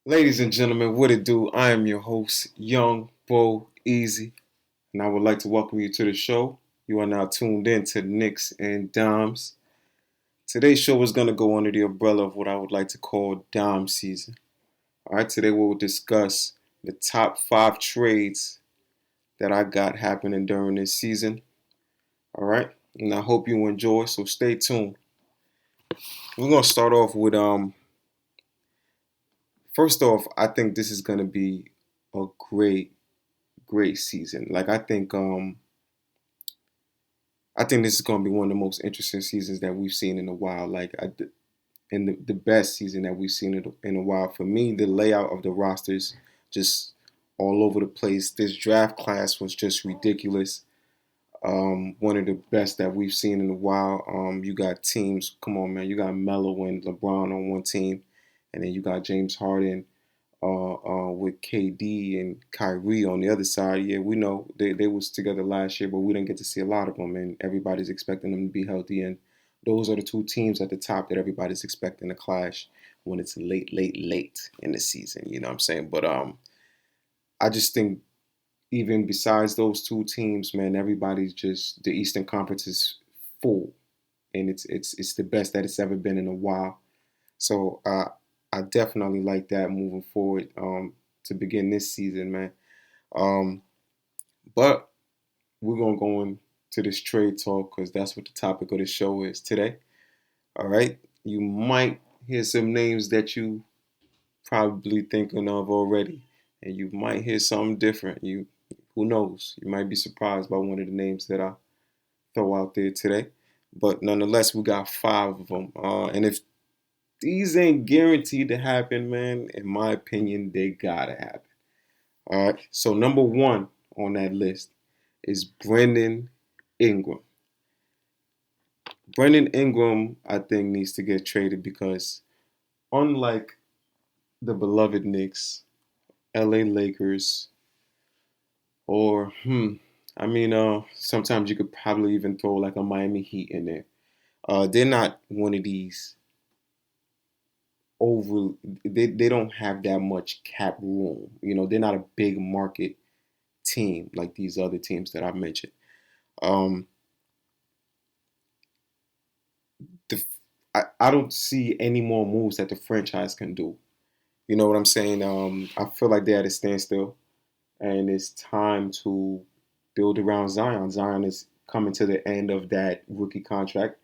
Ladies and gentlemen, what it do? I am your host, Young Bo Easy, and I would like to welcome you to the show. You are now tuned in to Knicks and Dimes. Today's show is going to go under the umbrella of what I would like to call Dime Season. All right, today we'll discuss the top 5 trades that I got happening during this season. All right, and I hope you enjoy, so stay tuned. We're going to start off with first off, I think this is going to be a great season. Like I think this is going to be one of the most interesting seasons that we've seen in a while. And the best season that we've seen in a while. For me, the layout of the rosters just all over the place. This draft class was just ridiculous. One of the best that we've seen in a while. You got teams. Come on, man. You got Melo and LeBron on one team, and then you got James Harden with KD and Kyrie on the other side. Yeah, we know they was together last year, but we didn't get to see a lot of them, and everybody's expecting them to be healthy. And those are the two teams at the top that everybody's expecting to clash when it's late in the season. You know what I'm saying? But I just think even besides those two teams, man, everybody's just the Eastern Conference is full, and it's the best that it's ever been in a while. So I definitely like that moving forward to begin this season, man. Um, but we're gonna go into this trade talk because that's what the topic of the show is today. All right, you might hear some names that you probably thinking of already, and you might hear something different. Who knows? You might be surprised by one of the names that I throw out there today. But nonetheless, we got 5 of them, and if these ain't guaranteed to happen, man. In my opinion, they gotta happen. All right. So number one on that list is Brandon Ingram. Brandon Ingram, I think, needs to get traded because unlike the beloved Knicks, LA Lakers, or sometimes you could probably even throw like a Miami Heat in there. They're not one of these over. They don't have that much cap room. You know, they're not a big market team like these other teams that I've mentioned. Um, the I don't see any more moves that the franchise can do. You know what I'm saying? I feel like they're at a standstill, and it's time to build around Zion. Zion is coming to the end of that rookie contract.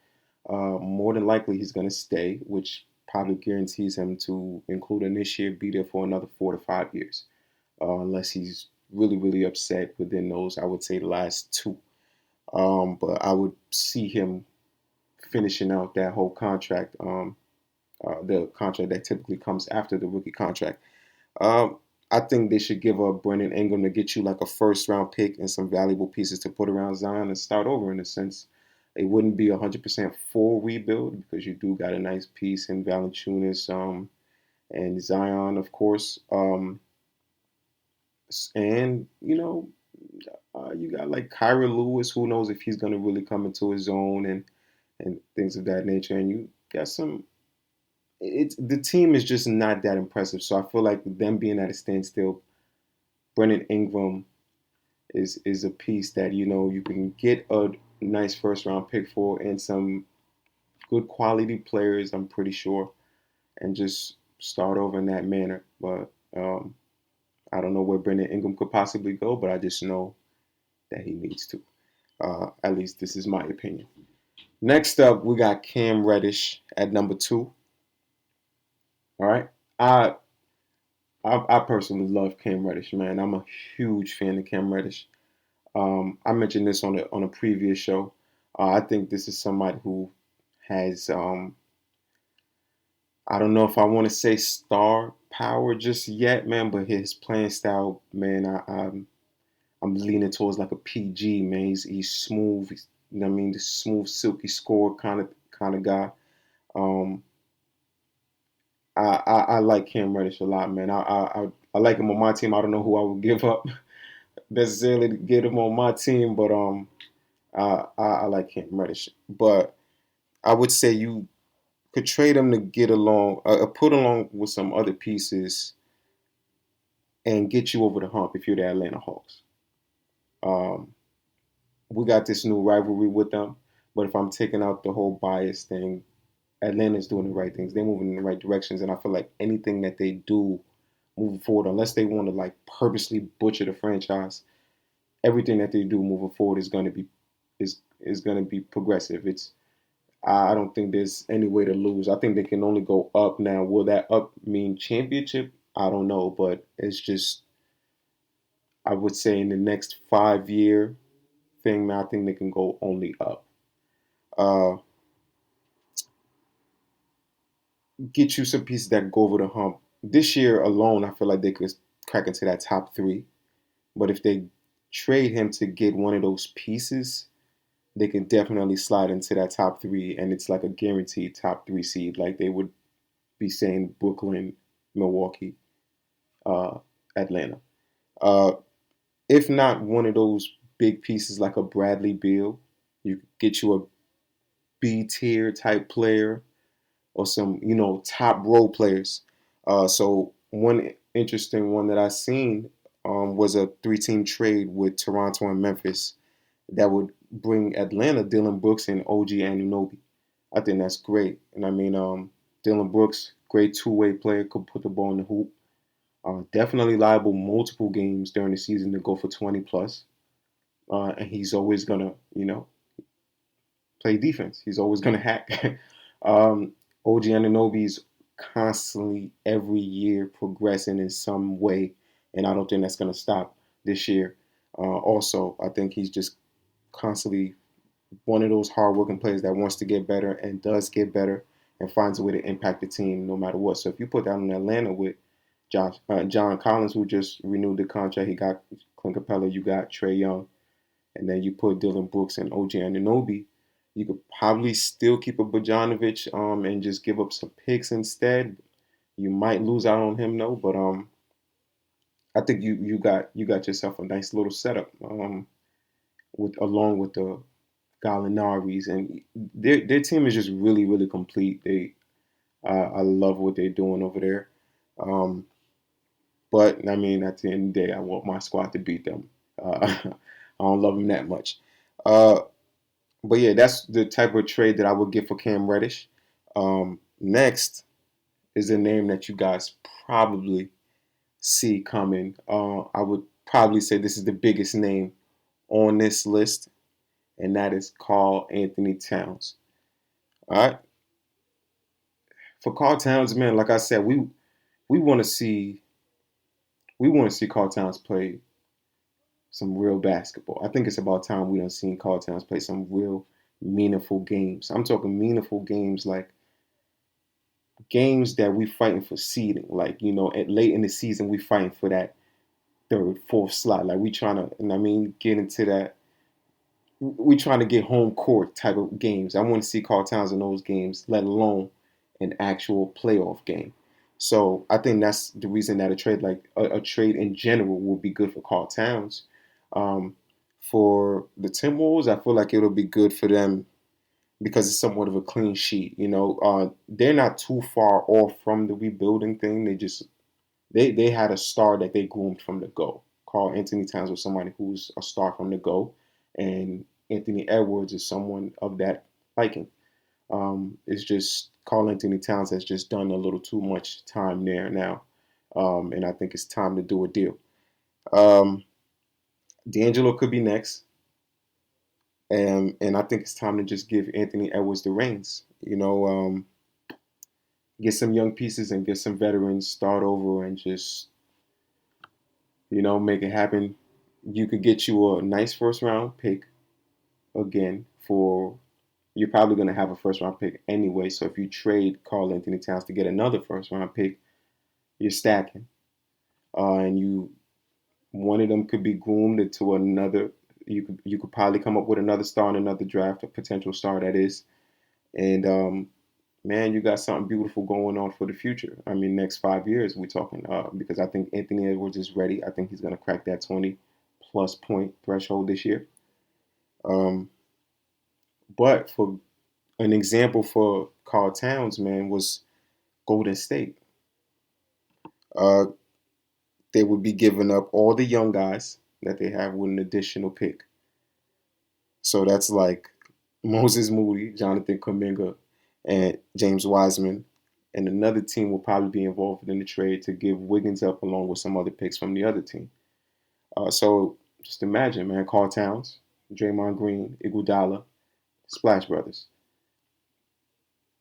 More than likely, he's going to stay, which probably guarantees him to, including this year, be there for another 4 to 5 years, unless he's really upset within those. I would say the last two. But I would see him finishing out that whole contract, the contract that typically comes after the rookie contract. Um, I think they should give up Brandon Ingram to get you like a first round pick and some valuable pieces to put around Zion and start over in a sense. It wouldn't be 100% full rebuild because you do got a nice piece in Valanciunas and Zion, of course. And you got like Kyra Lewis. Who knows if he's gonna really come into his own and things of that nature. And you got some. It's the team is just not that impressive. So I feel like them being at a standstill, Brennan Ingram is a piece that you can get a nice first round pick for and some good quality players. I'm pretty sure, and just start over in that manner. But I don't know where Brendan Ingram could possibly go, but I just know that he needs to. At least this is my opinion. Next up, we got Cam Reddish at number 2. All right. I I personally love Cam Reddish, man. I'm a huge fan of Cam Reddish. I mentioned this on a previous show. I think this is somebody who has I don't know if I want to say star power just yet, man, but his playing style, man, I'm leaning towards like a PG, man. He's smooth. You know what I mean? The smooth, silky score kind of guy. Um, I like Cam Reddish a lot, man. I like him on my team. I don't know who I would give up necessarily to get him on my team, but I like Cam Reddish. But I would say you could trade him to get along, put along with some other pieces. and get you over the hump if you're the Atlanta Hawks. Um, we got this new rivalry with them, but if I'm taking out the whole bias thing, Atlanta's doing the right things. They're moving in the right directions, and I feel like anything that they do moving forward, unless they want to like purposely butcher the franchise, everything that they do moving forward is going to be is going to be progressive. I don't think there's any way to lose. I think they can only go up now. Will that up mean championship? I don't know, but it's just I would say in the next 5 year thing, man, I think they can go only up. Uh, get you some pieces that go over the hump. This year alone, I feel like they could crack into that top three. But if they trade him to get one of those pieces, they can definitely slide into that top three, and it's like a guaranteed top three seed, like they would be saying Brooklyn, Milwaukee, uh, Atlanta. Uh, if not one of those big pieces like a Bradley Beal, you could get you a B tier type player or some top role players. So one interesting one that I seen was a 3-team trade with Toronto and Memphis that would bring Atlanta Dillon Brooks and OG Anunoby. I think that's great, and I mean Dillon Brooks, great two-way player, could put the ball in the hoop. Definitely liable multiple games during the season to go for 20 plus, and he's always gonna play defense. He's always going to hack. OG Anunoby's constantly every year progressing in some way, and I don't think that's going to stop this year. Also, I think he's just constantly one of those hardworking players that wants to get better and does get better and finds a way to impact the team no matter what. So if you put that in Atlanta with John Collins, who just renewed the contract, he got Clint Capella, you got Trey Young, and then you put Dillon Brooks and OG Anunoby, you could probably still keep a Bogdanovich and just give up some picks instead. You might lose out on him though, but I think you got yourself a nice little setup with along with the Gallinaris, and their team is just really really complete. I love what they're doing over there. Um, but I mean, at the end of the day, I want my squad to beat them. I don't love them that much. Uh, But yeah, that's the type of trade that I would get for Cam Reddish. Next is a name that you guys probably see coming. I would probably say this is the biggest name on this list, and that is Karl Anthony Towns. All right, for Karl Towns, man, like I said, we want to see Karl Towns play some real basketball. I think it's about time we done seen Karl Towns play some real meaningful games. I'm talking meaningful games like games that we fighting for seeding. Like, at late in the season we fighting for that third, fourth slot. Like we trying to, and I mean, get into that. We trying to get home court type of games. I want to see Karl Towns in those games, let alone an actual playoff game. So I think that's the reason that a trade like a trade in general will be good for Karl Towns. Um, for the Timberwolves, I feel like it'll be good for them because it's somewhat of a clean sheet. They're not too far off from the rebuilding thing. They had a star that they groomed from the go. Karl Anthony Towns was somebody who's a star from the go, and Anthony Edwards is someone of that liking. It's just Karl Anthony Towns has just done a little too much time there now, and I think it's time to do a deal. Um, D'Angelo could be next, and I think it's time to just give Anthony Edwards the reins. Get some young pieces and get some veterans, start over, and just make it happen. You could get you a nice first round pick again for you're probably going to have a first round pick anyway. So if you trade Karl Anthony Towns to get another first round pick, you're stacking. And one of them could be groomed into another. You could probably come up with another star in another draft, a potential star that is, and man, you got something beautiful going on for the future. I mean, next 5 years we're talking because I think Anthony Edwards is ready. I think he's going to crack that 20+ point threshold this year. Um, but for an example for Karl Towns, man, was Golden State. Uh, they would be giving up all the young guys that they have with an additional pick. So that's like Moses Moody, Jonathan Kuminga, and James Wiseman. And another team will probably be involved in the trade to give Wiggins up along with some other picks from the other team. So just imagine, man, Karl Towns, Draymond Green, Iguodala, Splash Brothers.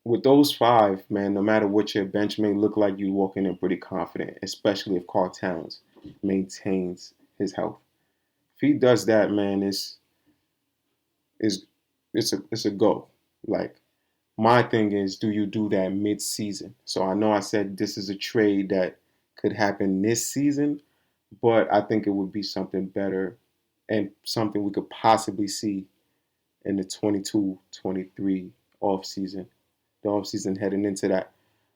With those five, man, no matter what your bench may look like, you walk in pretty confident, especially if Karl Towns maintains his health. If he does that, man, is it's a go. Like my thing is, do you do that mid-season? So I know I said this is a trade that could happen this season, but I think it would be something better and something we could possibly see in the 22-23 offseason, the offseason heading into that.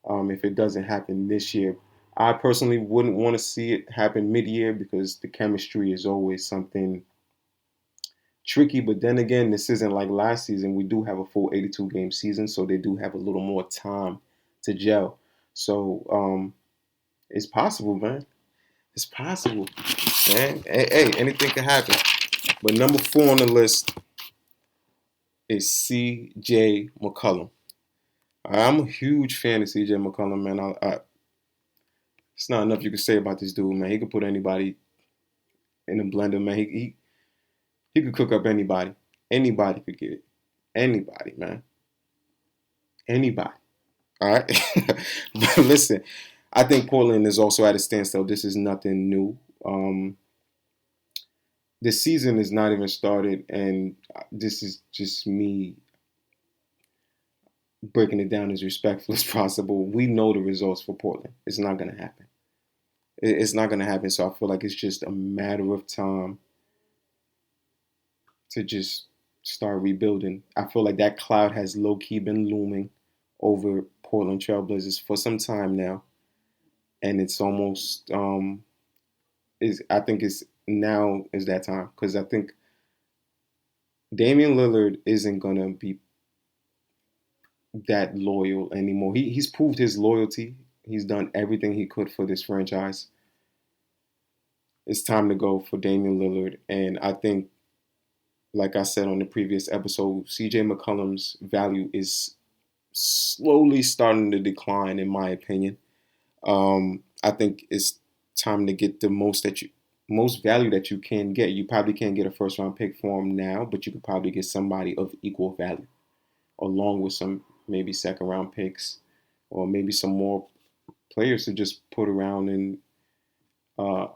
If it doesn't happen this year, I personally wouldn't want to see it happen mid-year because the chemistry is always something tricky. But then again, this isn't like last season. We do have a full 82 game season, so they do have a little more time to gel. So it's possible, man. It's possible, man. Hey, anything can happen. But number 4 on the list is C.J. McCollum. I'm a huge fan of C.J. McCollum, man. It's not enough you can say about this dude, man. He can put anybody in a blender, man. He could cook up anybody. Anybody could get it. Anybody, man. Anybody. All right. But listen, I think Portland is also at a standstill. This is nothing new. The season is not even started, and this is just me breaking it down as respectful as possible. We know the results for Portland. It's not going to happen. It's not going to happen. So I feel like it's just a matter of time to just start rebuilding. I feel like that cloud has low-key been looming over Portland Trailblazers for some time now, and it's almost I think it's now is that time because I think Damian Lillard isn't gonna be that loyal anymore. He's proved his loyalty. He's done everything he could for this franchise. It's time to go for Damian Lillard, and I think, like I said on the previous episode, CJ McCollum's value is slowly starting to decline, in my opinion. I think it's time to get the most value that you can get. You probably can't get a first round pick for him now, but you could probably get somebody of equal value, along with some maybe second round picks, or maybe some more players to just put around in a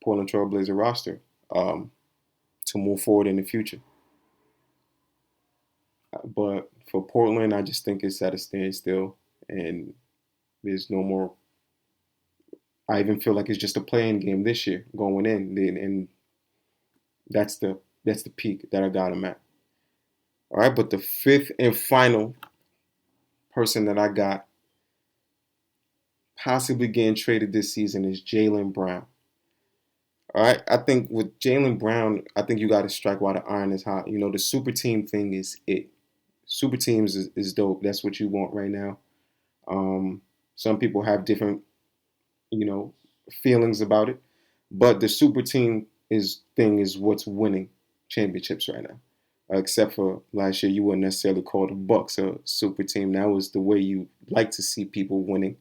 Portland Trailblazer roster to move forward in the future. But for Portland, I just think it's at a standstill, and there's no more. I even feel like it's just a playing game this year going in, and that's the peak that I got him at. All right, but the fifth and final person that I got possibly getting traded this season is Jaylen Brown. All right, I think with Jaylen Brown, I think you got to strike while the iron is hot. You know, the super team thing is it. Super teams is dope. That's what you want right now. Some people have different, you know, feelings about it, but the super team is what's winning championships right now. Except for last year, you wouldn't necessarily call the Bucks a super team. That was the way you like to see people winning.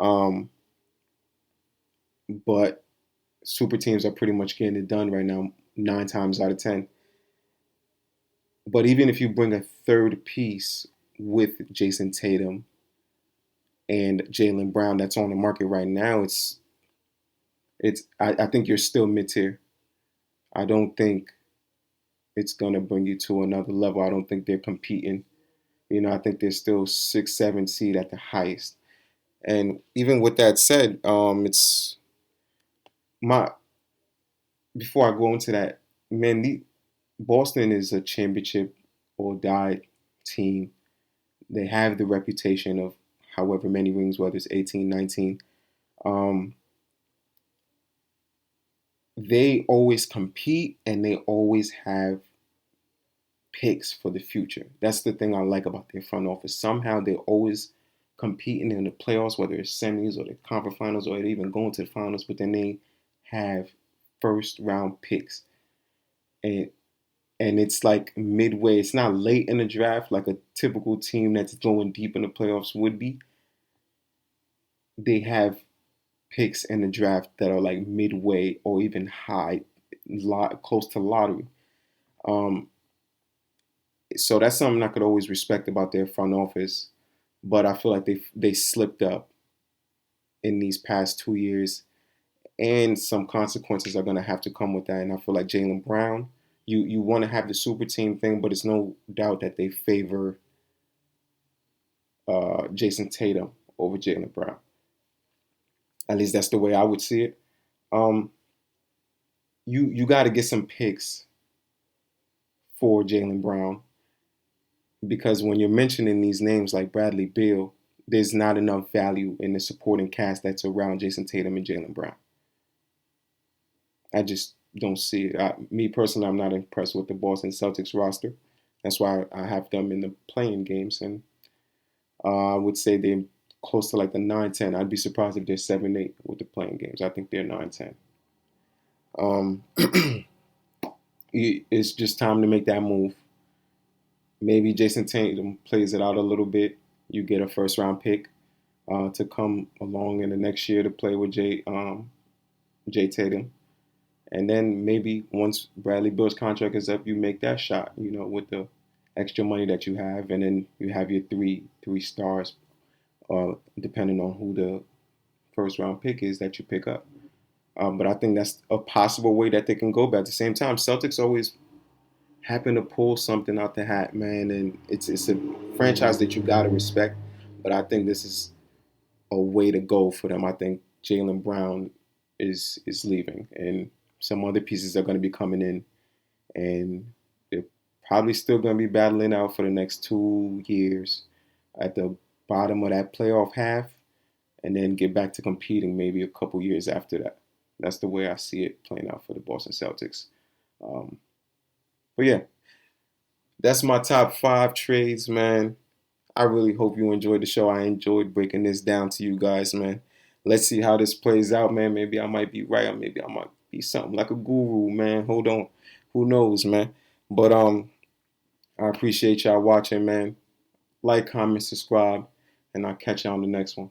Um, but super teams are pretty much getting it done right now, 9 times out of 10. But even if you bring a third piece with Jason Tatum and Jaylen Brown that's on the market right now, I think you're still mid tier. I don't think it's gonna bring you to another level. I don't think they're competing. You know, I think they're still 6, 7 seed at the highest. And even with that said, it's my before I go into that, man, Boston is a championship or die team. They have the reputation of however many rings, whether it's 18, 19. Um, they always compete and they always have picks for the future. That's the thing I like about their front office. Somehow they're always competing in the playoffs, whether it's semis or the conference finals or even going to the finals, but then they have first round picks. And and it's like midway. It's not late in the draft like a typical team that's going deep in the playoffs would be. They have picks in the draft that are like midway or even high, close to lottery. Um, so that's something I could always respect about their front office. But I feel like they slipped up in these past 2 years, and some consequences are going to have to come with that. And I feel like Jaylen Brown, you want to have the super team thing, but it's no doubt that they favor Jason Tatum over Jaylen Brown. At least that's the way I would see it. Um, you got to get some picks for Jaylen Brown because when you're mentioning these names like Bradley Beal, there's not enough value in the supporting cast that's around Jason Tatum and Jaylen Brown. I just don't see it. Me personally, I'm not impressed with the Boston Celtics roster. That's why I have them in the playing games, and I would say they're close to like the 9-10. I'd be surprised if they're 7-8 with the playing games. I think they're 9-10. Um, it's just time to make that move. Maybe Jason Tatum plays it out a little bit. You get a first round pick to come along in the next year to play with Jay Tatum. And then maybe once Bradley Beal's contract is up, you make that shot, with the extra money that you have, and then you have your three stars, depending on who the first round pick is that you pick up. But I think that's a possible way that they can go. But at the same time, Celtics always happen to pull something out the hat, man, and it's a franchise that you got to respect. But I think this is a way to go for them. I think Jaylen Brown is leaving, and some other pieces are going to be coming in, and they're probably still going to be battling out for the next 2 years at the bottom of that playoff half, and then get back to competing maybe a couple years after that. That's the way I see it playing out for the Boston Celtics. Um, but yeah, that's my top 5 trades, man. I really hope you enjoyed the show. I enjoyed breaking this down to you guys, man. Let's see how this plays out, man. Maybe I might be right, or maybe I might be something like a guru, man. Hold on. Who knows, man? But I appreciate y'all watching, man. Like, comment, subscribe, and I'll catch you on the next one.